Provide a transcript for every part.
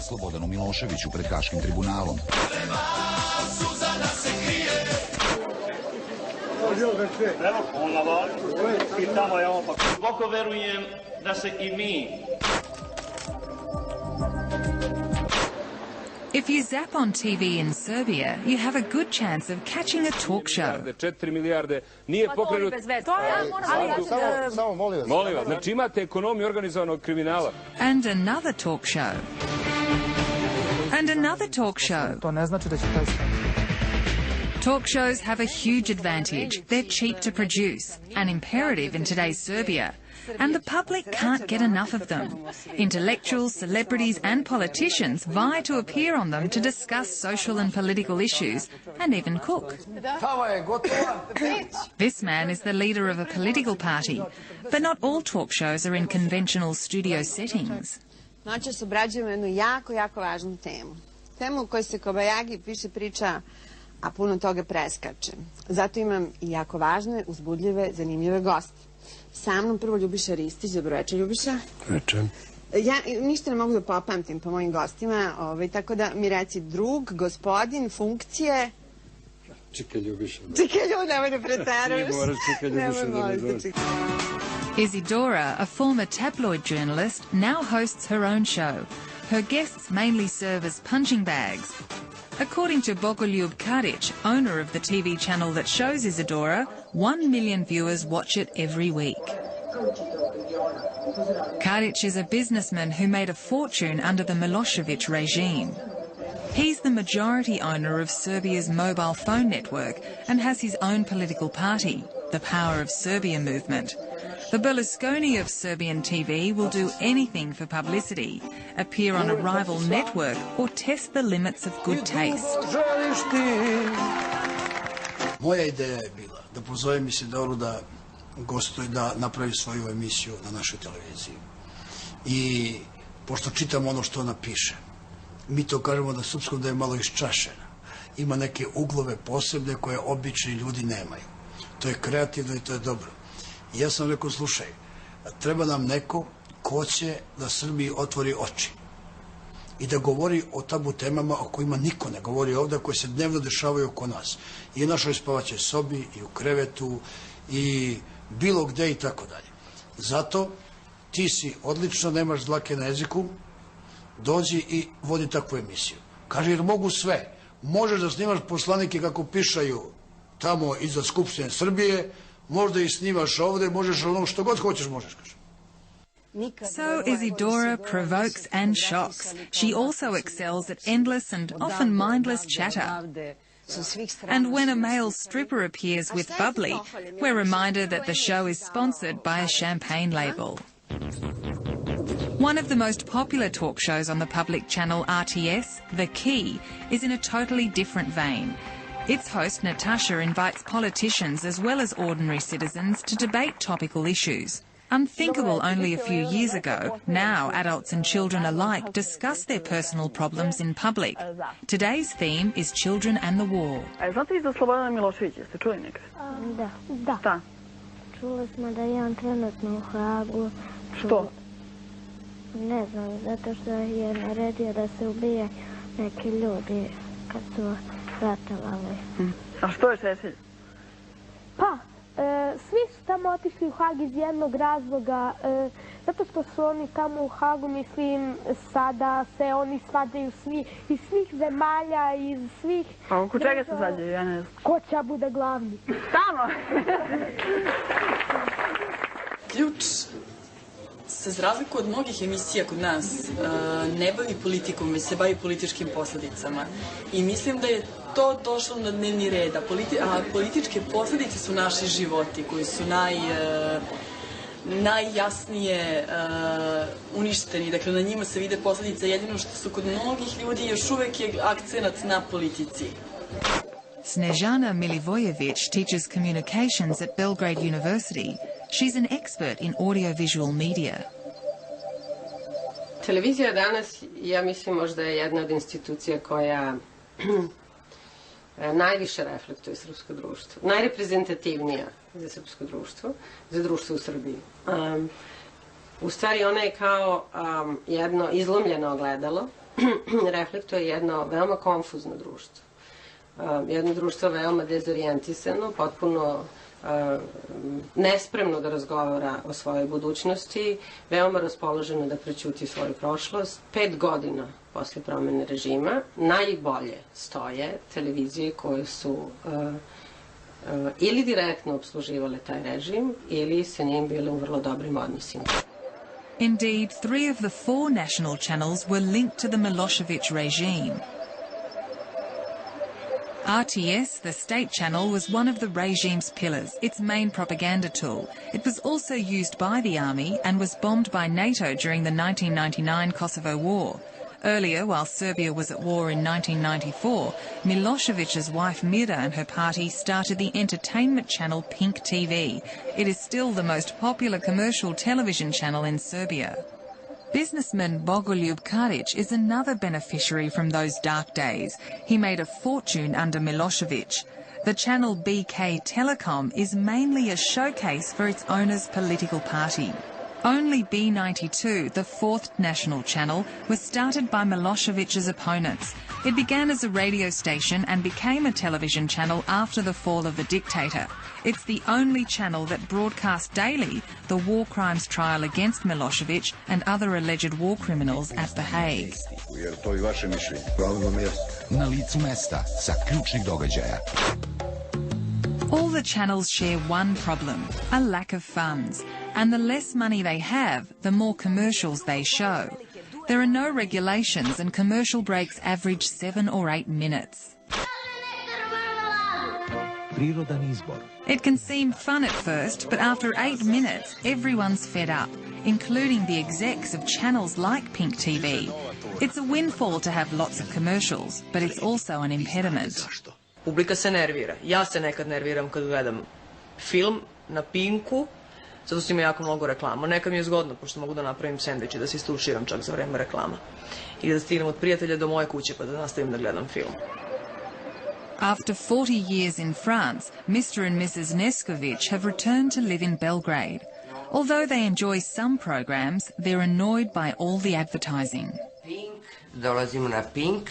Slobodanu Miloševiću pred Haškim tribunalom. Duboko verujem da se i mi. If you zap on TV in Serbia, you have a good chance of catching a talk show. 4 milijarde nije pokrenut. Samo molim vas, znači imate ekonomiju organizovanog kriminala. And another talk show. And another talk show. To ne znači da će taj Talk shows have a huge advantage. They're cheap to produce, an imperative in today's Serbia. And the public can't get enough of them. Intellectuals, celebrities and politicians vie to appear on them to discuss social and political issues, and even cook. This man is the leader of a political party, but not all talk shows are in conventional studio settings. Noćas obrađujemo jednu jako važnu temu. Temu u kojoj se kobajagi više priča, a puno toga preskače. Zato imam i jako važne, uzbudljive, zanimljive goste. Sa mnom prvo Ljubiša Ristić. Dobro večer, Ljubiša. Večer. Ja ništa ne mogu da popamtim po mojim gostima, tako da mi reci drug, gospodin, funkcije. Čika Ljubiša. Čika Ljubiša, nemoj da preteruješ. Ti moraš Čika Ljubiša da Isidora, a former tabloid journalist, now hosts her own show. Her guests mainly serve as punching bags. According to Bogoljub Karic, owner of the TV channel that shows Isidora, 1 million viewers watch it every week. Karic is a businessman who made a fortune under the Milosevic regime. He's the majority owner of Serbia's mobile phone network and has his own political party, the Power of Serbia movement. The Berlusconi of Serbian TV will do anything for publicity, appear on a rival network or test the limits of good taste. Moja ideja je bila da pozovem Isidoru da gostuje, da napravi svoju emisiju na našoj televiziji. I pošto čitam ono što ona piše, mi to kažemo na srpskom da je malo iščašena. Ima neke uglove posebne koje obični ljudi nemaju. To je kreativno i to je dobro. I ja sam rekao, slušaj, treba nam neko ko će da Srbiji otvori oči i da govori o tabu temama o kojima niko ne govori ovdje, koje se dnevno dešavaju oko nas. I u našoj spavaćoj sobi, i u krevetu, i bilo gde i tako dalje. Zato ti si odlično, nemaš dlake na jeziku, dođi i vodi takvu emisiju. Kaže, jer mogu sve. Možeš da snimaš poslanike kako pišaju tamo iza Skupštine Srbije, možda i snimaš ovdje, možeš ono što god hoćeš, možeš, kaže. So Isidora provokes and shocks. She also excels at endless and often mindless chatter. And when a male stripper appears with Bubbly, we're reminded that the show is sponsored by a champagne label. One of the most popular talk shows on the public channel RTS, The Key, is in a totally different vein. Its host, Natasha, invites politicians as well as ordinary citizens to debate topical issues. Unthinkable only a few years ago, now adults and children alike discuss their personal problems in public. Today's theme is children and the war. Znate vi za Slobodana Miloševića? Ste čuli nekad? Da. Šta? Čuli smo da je on trenutno u Hagu. Što? Ne znam, zato što je naredio da se ubije neki ljudi kad su ratovali. A što je Šešelj? Pa, svi su tamo otišli u Hag iz jednog razloga, zato što su oni tamo u Hagu, mislim, sada se oni svađaju svi, iz svih zemalja, iz svih... A oko čega se svađaju, ja ne znam? Ko će bude glavni? Tamo! Ključ se za razliku od mnogih emisija kod nas ne bavi politikom, već se bavi političkim posledicama. I mislim da je to došlo na dnevni red, a političke posledice su naši životi koji su najjasnije uništeni. Dakle, na njima se vide posledice, jedino što su kod mnogih ljudi još uvek je akcenat na politici. Snežana Milivojević teaches communications at Belgrade University. She's an expert in audiovisual media. Televizija danas, ja mislim, možda je jedna od institucija koja najviše reflektuje srpsko društvo. Najreprezentativnija za srpsko društvo, za društvo u Srbiji. U stvari ona je kao jedno izlomljeno ogledalo, reflektuje jedno veoma konfuzno društvo. Jedno društvo veoma dezorijentisano, potpuno nespremno da razgovara o svojoj budućnosti, veoma raspoloženo da prećuti svoju prošlost. 5 godina posle promene režima najbolje stoje televizije koje su ili direktno obsluživale taj režim ili sa njim bile u vrlo dobrim odnosima. Indeed, 3 of the 4 national channels were linked to the Milosevic regime. RTS, the state channel, was one of the regime's pillars, its main propaganda tool. It was also used by the army and was bombed by NATO during the 1999 Kosovo War. Earlier, while Serbia was at war in 1994, Milosevic's wife Mira and her party started the entertainment channel Pink TV. It is still the most popular commercial television channel in Serbia. Businessman Bogoljub Karic is another beneficiary from those dark days. He made a fortune under Milosevic. The channel BK Telecom is mainly a showcase for its owner's political party. Only B92, the 4th national channel, was started by Milosevic's opponents. It began as a radio station and became a television channel after the fall of the dictator. It's the only channel that broadcasts daily the war crimes trial against Milosevic and other alleged war criminals at The Hague. Na licu mesta sa ključnih događaja. All the channels share one problem, a lack of funds. And the less money they have, the more commercials they show. There are no regulations and commercial breaks average 7 or 8 minutes. It can seem fun at first, but after 8 minutes, everyone's fed up, including the execs of channels like Pink TV. It's a windfall to have lots of commercials, but it's also an impediment. Publika se nervira. Ja se nekad nerviram kad gledam film na Pinku, zato što ima jako mnogo reklama. Neka mi je zgodno, pošto mogu da napravim sendvič i da se istuširam čak za vreme reklama. I da stignem od prijatelja do moje kuće pa da nastavim da gledam film. After 40 years in France, Mr. and Mrs. Neskovic have returned to live in Belgrade. Although they enjoy some programs, they're annoyed by all the advertising. Pink, dolazimo na Pink,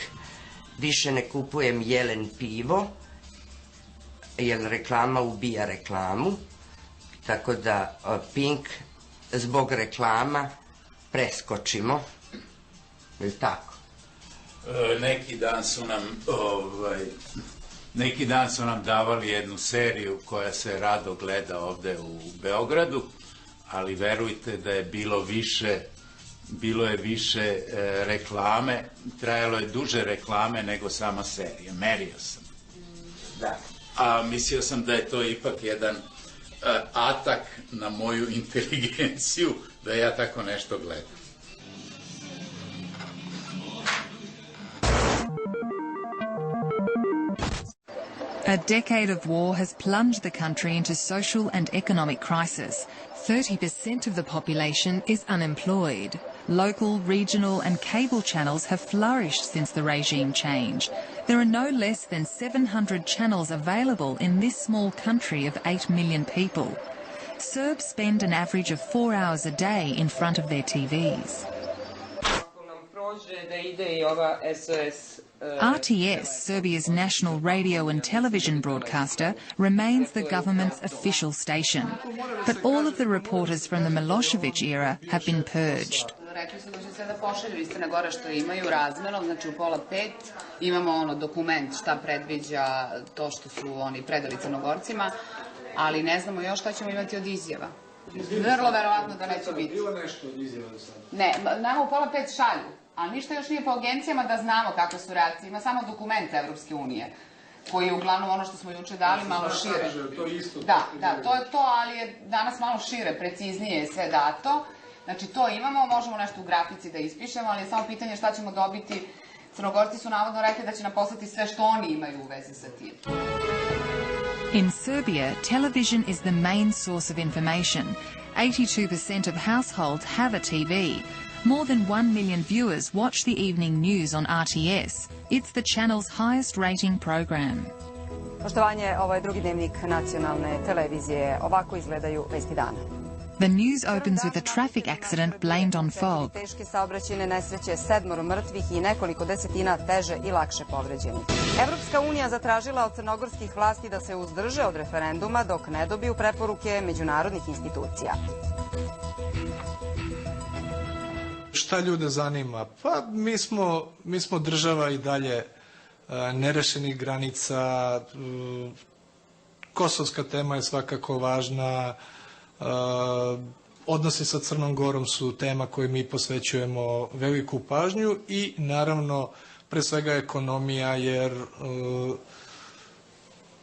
više ne kupujem Jelen pivo, jer reklama ubija reklamu. Tako da Pink zbog reklama preskočimo, je tako? Neki dan su nam davali jednu seriju koja se rado gleda ovde u Beogradu, ali verujte da je bilo je više reklame, trajalo je duže reklame nego sama serija, merio sam. Da. A mislio sam da je to ipak jedan atak na moju inteligenciju da ja tako nešto gledam. A decade of war has plunged the country into social and economic crisis. 30% of the population is unemployed. Local, regional and cable channels have flourished since the regime change. There are no less than 700 channels available in this small country of 8 million people. Serbs spend an average of 4 hours a day in front of their TVs. RTS, Serbia's national radio and television broadcaster, remains the government's official station. But all of the reporters from the Milosevic era have been purged. Rekli su da će sada pošalju iz Crne Gore što imaju razmerno, znači u 4:30 imamo dokument šta predviđa to što su oni predali Crnogorcima, ali ne znamo još šta ćemo imati od izjava. Vrlo verovatno da neće biti. Bilo nešto od izjava do sada? Ne, nama u 4:30 šalju, ali ništa još nije po agencijama da znamo kakve su reakcije. Ima samo dokument Evropske unije, koji je uglavnom ono što smo juče dali malo šire. Da, to je to, ali je danas malo šire, preciznije je sve dato. Znači to imamo, možemo nešto u grafici da ispišemo, ali je samo pitanje šta ćemo dobiti. Crnogorci su navodno rekli da će nam poslati sve što oni imaju u vezi sa tim. In Serbia, television is the main source of information. 82% of households have a TV. More than 1 million viewers watch the evening news on RTS. It's the channel's highest rating program. Poštovanje, ovo je drugi dnevnik nacionalne televizije. Ovako izgledaju vesti dana. The news opens with a traffic accident blamed on fog. Teške saobraćajne nesreće, 7 mrtvih i nekoliko desetina teže i lakše povređenih. Evropska unija zatražila od crnogorskih vlasti da se uzdrže od referenduma dok ne dobiju preporuke međunarodnih institucija. Šta ljude zanima? Pa mi smo država i dalje nerešenih granica. Kosovska tema je svakako važna. Odnosi sa Crnom Gorom su tema koju mi posvećujemo veliku pažnju i naravno pre svega ekonomija, jer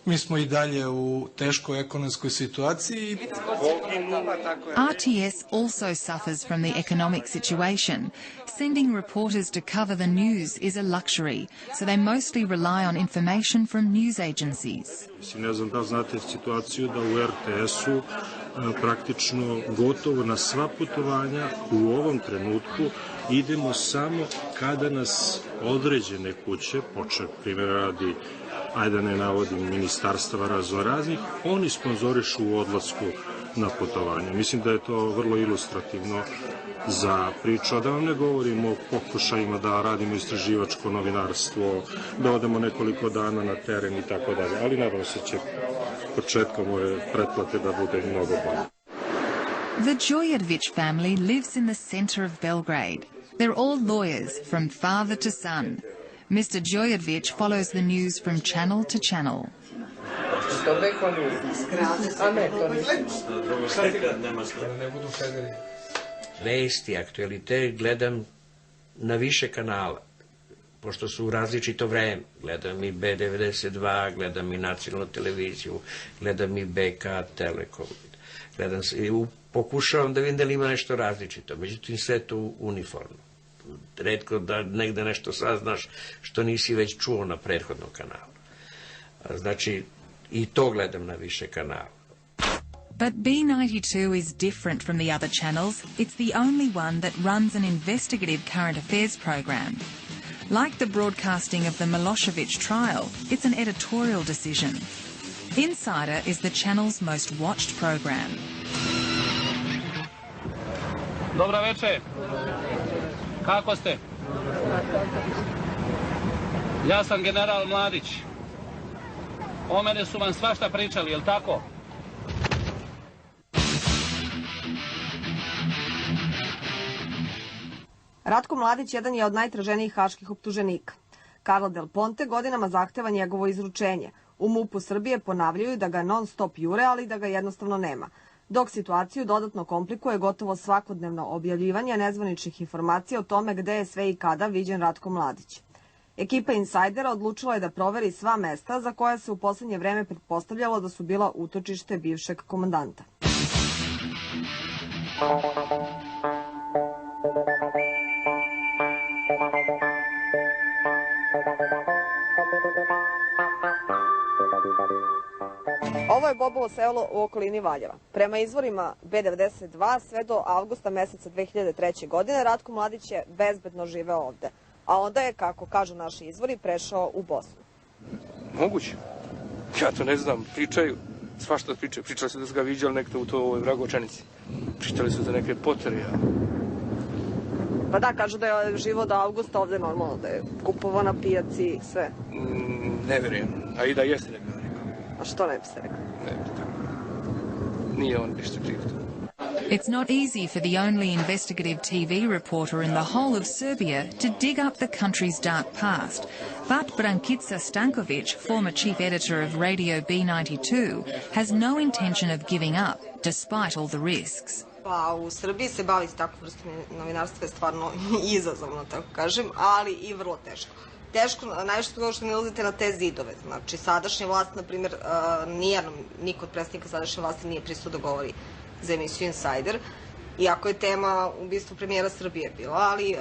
mi smo i dalje u teškoj ekonomskoj situaciji. RTS also suffers from the economic situation. Sending reporters to cover the news is a luxury, so they mostly rely on information from news agencies. Ne znam da znate situaciju da u RTS-u praktično gotovo na sva putovanja u ovom trenutku idemo samo kada nas određene kuće, počet primjer radi, ajde ne navodim, ministarstva raznoraznih, oni sponzorišu u odlasku na putovanje. Mislim da je to vrlo ilustrativno za priču, a da vam ne govorimo o pokušajima da radimo istraživačko novinarstvo, da odemo nekoliko dana na teren i tako dalje, ali nadam se će početkom ove pretplate da bude mnogo bolje. The Djordjević family lives in the center of Belgrade. They're all lawyers, from father to son. Mr. Djordjević follows the news from channel to channel. Vesti, aktualitet gledam na više kanala, pošto su u različito vreme. Gledam i B92, gledam i nacionalnu televiziju, gledam i BK Telekom. Pokušavam da vidim da li ima nešto različito, međutim sve to uniformno. Retko da negde nešto saznaš što nisi već čuo na prethodnom kanalu. Znači, i to gledam na više kanala. But B92 is different from the other channels. It's the only one that runs an investigative current affairs program. Like the broadcasting of the Milošević trial, it's an editorial decision. Insider is the channel's most watched program. Dobro večer. Kako ste? Ja sam general Mladić. O mene su vam svašta pričali, jel tako? Ratko Mladić jedan je od najtraženijih haških optuženika. Carla Del Ponte godinama zahteva njegovo izručenje. U MUP-u Srbije ponavljaju da ga non stop jure, ali da ga jednostavno nema. Dok situaciju dodatno komplikuje gotovo svakodnevno objavljivanje nezvaničnih informacija o tome gde je sve i kada viđen Ratko Mladić. Ekipa Insajdera odlučila je da proveri sva mesta za koja se u poslednje vreme pretpostavljalo da su bila utočište bivšeg komandanta. Ovo je Bobovo selo u okolini Valjeva. Prema izvorima B92 sve do avgusta meseca 2003. godine Ratko Mladić je bezbedno živeo ovde. A onda je, kako kažu naši izvori, prešao u Bosnu. Moguće. Ja to ne znam. Pričaju. Svašta pričaju. Pričali su da su ga viđali nekde u toj Vragovčanici. Pričali su za neke potere. Pa da, kažu da je živo do avgusta ovde normalno, da je kupovao na pijaci i sve. Ne verujem. A i da jeste ne bi rekao. A što ne bi se rekao? Ne bi tako. Nije on ništa kriv to. It's not easy for the only investigative TV reporter in the whole of Serbia to dig up the country's dark past. But Brankica Stankovic, former chief editor of Radio B92, has no intention of giving up, despite all the risks. Pa u Srbiji se baviti takvom vrstom novinarstva je stvarno izazovno, tako kažem, ali i vrlo teško. Teško, najviše toga što nalazite na te zidove. Znači, sadašnja vlast, na primjer, niko od predstavnika sadašnje vlasti nije pristao da govori za emisiju Insider, iako je tema ubistvo premijera Srbije bila, ali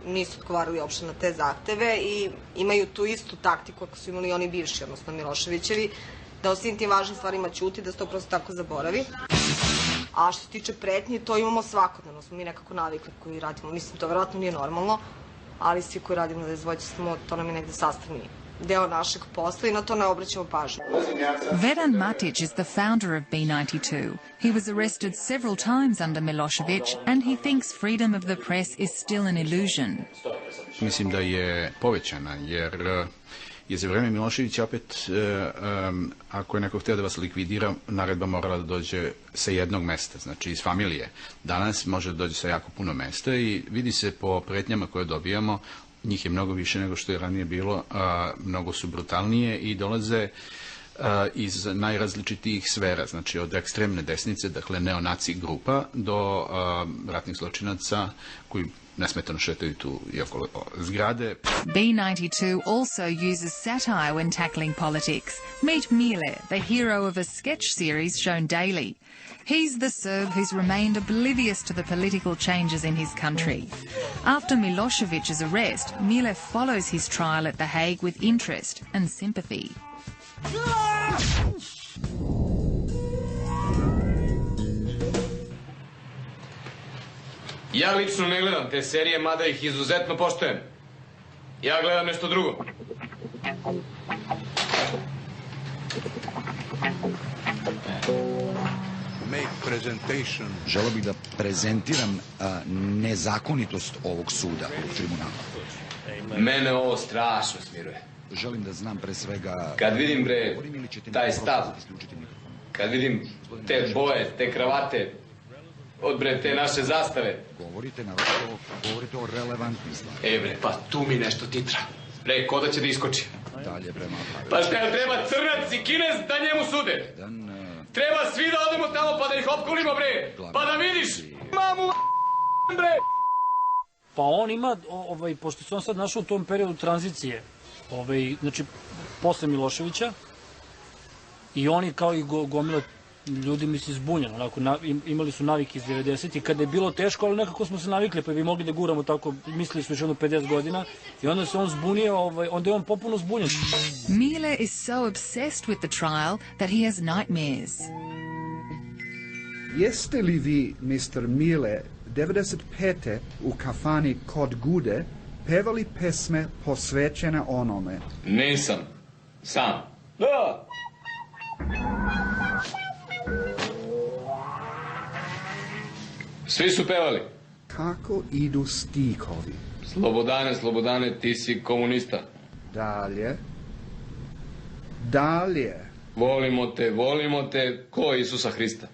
nisu odgovarali uopšte na te zahteve i imaju tu istu taktiku ako su imali oni bivši, odnosno Miloševićevi, da o svim tim važnim stvarima ćuti, da se to prosto tako zaboravi. A što se tiče pretnje, to imamo svakodnevno, smo mi nekako navikli koji radimo. Mislim, to verovatno nije normalno, ali svi koji radimo na dezvojčestvu, to nam je negde sastavni deo našeg posla i na to ne obraćamo pažnju. Vedan Matic is the founder of B92. He was arrested several times under Milosevic and he thinks freedom of the press is still an illusion. Mislim da je povećana jer je za vreme Miloševića opet, ako je neko htio da vas likvidira, naredba morala da dođe sa jednog mesta, znači iz familije. Danas može da dođe sa jako puno mesta i vidi se po pretnjama koje dobijamo, njih je mnogo više nego što je ranije bilo, mnogo su brutalnije i dolaze iz najrazličitijih sfera, znači od ekstremne desnice, dakle neonaci grupa, do ratnih zločinaca koji nesmetano šetaju tu i okolo zgrade. B92 also uses satire when tackling politics. Meet Mile, the hero of a sketch series shown daily. He's the Serb who's remained oblivious to the political changes in his country. After Milosevic's arrest, Mile follows his trial at The Hague with interest and sympathy. Ja lično ne gledam te serije, mada ih izuzetno poštujem. Ja gledam nešto drugo. Želeo bih da prezentiram nezakonitost ovog suda u tribunalu. Mene ovo strašno smiruje. Želim da znam pre svega... Kad vidim, bre, taj stav, kad vidim te boje, te kravate, od bre te naše zastave. Govorite o relevantnim stvarima. Bre, pa tu mi nešto titra. Bre, ko da će da iskoči? Dalje prema pravilu. Pa šta, treba Crnac i Kinez da njemu sude? Treba svi da odemo tamo pa da ih opkulimo, bre! Pa da vidiš! Mamu, bre! Pa on ima, pošto se on sad našao u tom periodu tranzicije, znači, posle Miloševića, i oni kao i gomila ljudi, misli, zbunjeno, onako, imali su navike iz 90-ih, kada je bilo teško, ali nekako smo se navikli, pa bi mogli da guramo tako, mislili su još jedno 50 godina, i onda se on zbunio, onda je on popuno zbunjen. Mile is so obsessed with the trial that he has nightmares. Jeste li vi, Mr. Mile, 95. u kafani Kod Gude pevali pesme posvećene onome? Nisam. Sam. Da! Svi su pevali. Kako idu stihovi? Slobodane, Slobodane, ti si komunista. Dalje. Dalje. Volimo te, ko Isusa Hrista.